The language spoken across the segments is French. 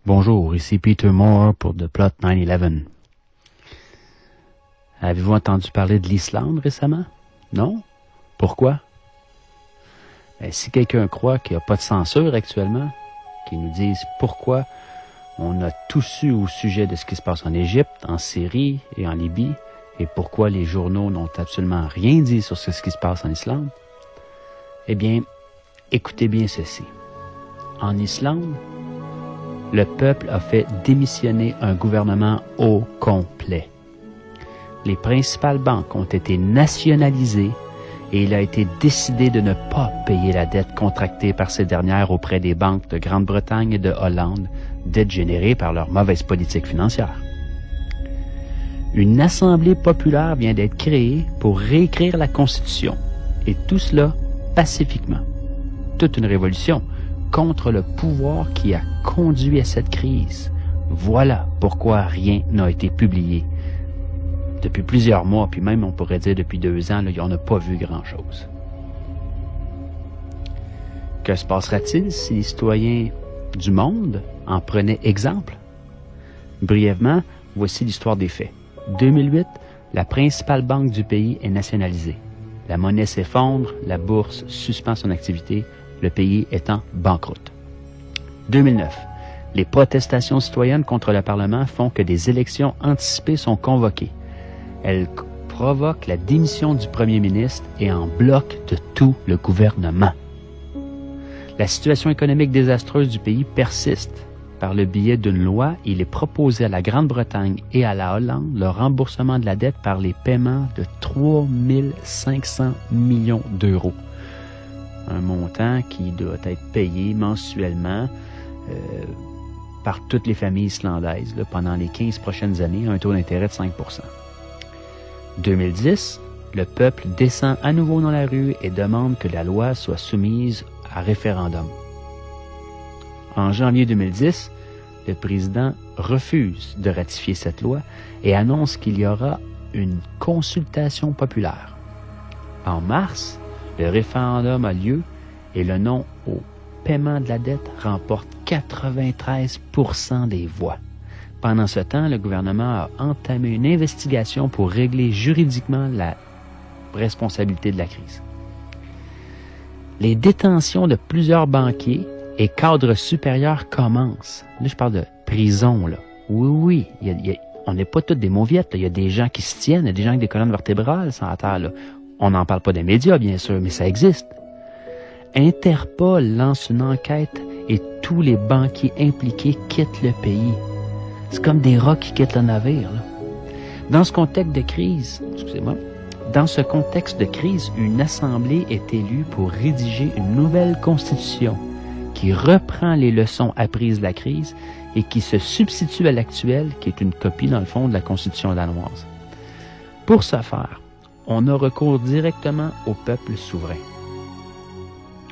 Bonjour, ici Peter Moore pour The Plot 9/11. Avez-vous entendu parler de l'Islande récemment? Non? Pourquoi? Si quelqu'un croit qu'il n'y a pas de censure actuellement, qu'il nous dise pourquoi on a tout su au sujet de ce qui se passe en Égypte, en Syrie et en Libye, et pourquoi les journaux n'ont absolument rien dit sur ce qui se passe en Islande, eh bien, écoutez bien ceci. En Islande, le peuple a fait démissionner un gouvernement au complet. Les principales banques ont été nationalisées et il a été décidé de ne pas payer la dette contractée par ces dernières auprès des banques de Grande-Bretagne et de Hollande, dette générée par leur mauvaise politique financière. Une assemblée populaire vient d'être créée pour réécrire la Constitution, et tout cela pacifiquement. Toute une révolution contre le pouvoir qui a conduit à cette crise. Voilà pourquoi rien n'a été publié. Depuis plusieurs mois, puis même on pourrait dire depuis 2 ans, là, on n'a pas vu grand-chose. Que se passera-t-il si les citoyens du monde en prenaient exemple? Brièvement, voici l'histoire des faits. 2008, la principale banque du pays est nationalisée. La monnaie s'effondre, la bourse suspend son activité, le pays étant banqueroute. 2009, les protestations citoyennes contre le Parlement font que des élections anticipées sont convoquées. Elles provoquent la démission du premier ministre et en bloquent de tout le gouvernement. La situation économique désastreuse du pays persiste. Par le biais d'une loi, il est proposé à la Grande-Bretagne et à la Hollande le remboursement de la dette par les paiements de 3 500 millions d'euros. Un montant qui doit être payé mensuellement par toutes les familles islandaises là, pendant les 15 prochaines années à un taux d'intérêt de 5 %. 2010, le peuple descend à nouveau dans la rue et demande que la loi soit soumise à référendum. En janvier 2010, le président refuse de ratifier cette loi et annonce qu'il y aura une consultation populaire. En mars, le référendum a lieu et le non au paiement de la dette remporte 93 % des voix. Pendant ce temps, le gouvernement a entamé une investigation pour régler juridiquement la responsabilité de la crise. Les détentions de plusieurs banquiers et cadres supérieurs commencent. Là, je parle de prison, là. Oui, on n'est pas tous des mauviettes. Il y a des gens qui se tiennent, il y a des gens avec des colonnes vertébrales sur la terre, là. On n'en parle pas des médias, bien sûr, mais ça existe. Interpol lance une enquête et tous les banquiers impliqués quittent le pays. C'est comme des rats qui quittent le navire, là. Dans ce contexte de crise, une assemblée est élue pour rédiger une nouvelle constitution qui reprend les leçons apprises de la crise et qui se substitue à l'actuelle, qui est une copie, dans le fond, de la constitution danoise. Pour ce faire, on a recours directement au peuple souverain.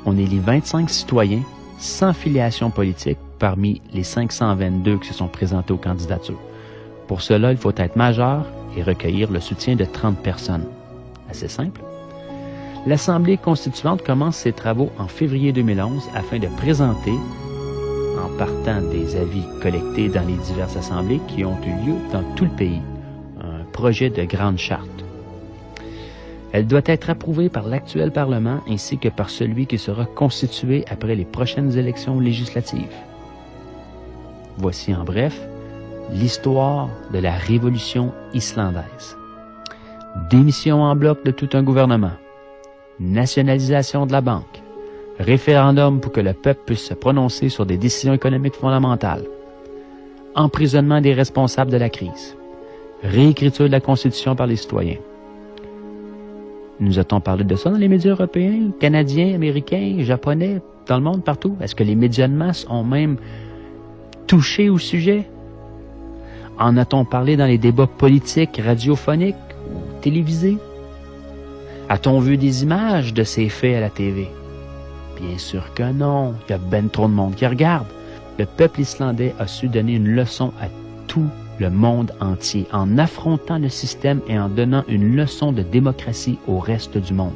On élit 25 citoyens sans filiation politique parmi les 522 qui se sont présentés aux candidatures. Pour cela, il faut être majeur et recueillir le soutien de 30 personnes. Assez simple. L'Assemblée constituante commence ses travaux en février 2011 afin de présenter, en partant des avis collectés dans les diverses assemblées qui ont eu lieu dans tout le pays, un projet de grande charte. Elle doit être approuvée par l'actuel Parlement ainsi que par celui qui sera constitué après les prochaines élections législatives. Voici en bref l'histoire de la révolution islandaise. Démission en bloc de tout un gouvernement, nationalisation de la banque, référendum pour que le peuple puisse se prononcer sur des décisions économiques fondamentales, emprisonnement des responsables de la crise, réécriture de la Constitution par les citoyens. Nous a-t-on parlé de ça dans les médias européens, canadiens, américains, japonais, dans le monde, partout? Est-ce que les médias de masse ont même touché au sujet? En a-t-on parlé dans les débats politiques, radiophoniques ou télévisés? A-t-on vu des images de ces faits à la TV? Bien sûr que non. Il y a ben trop de monde qui regarde. Le peuple islandais a su donner une leçon à tout le monde entier en affrontant le système et en donnant une leçon de démocratie au reste du monde.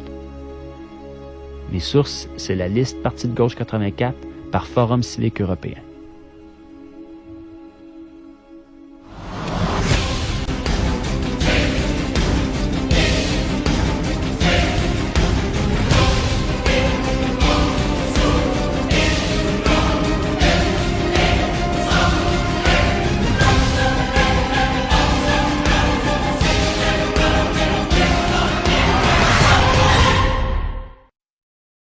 Mes sources, c'est la liste Parti de gauche 84 par Forum civique européen.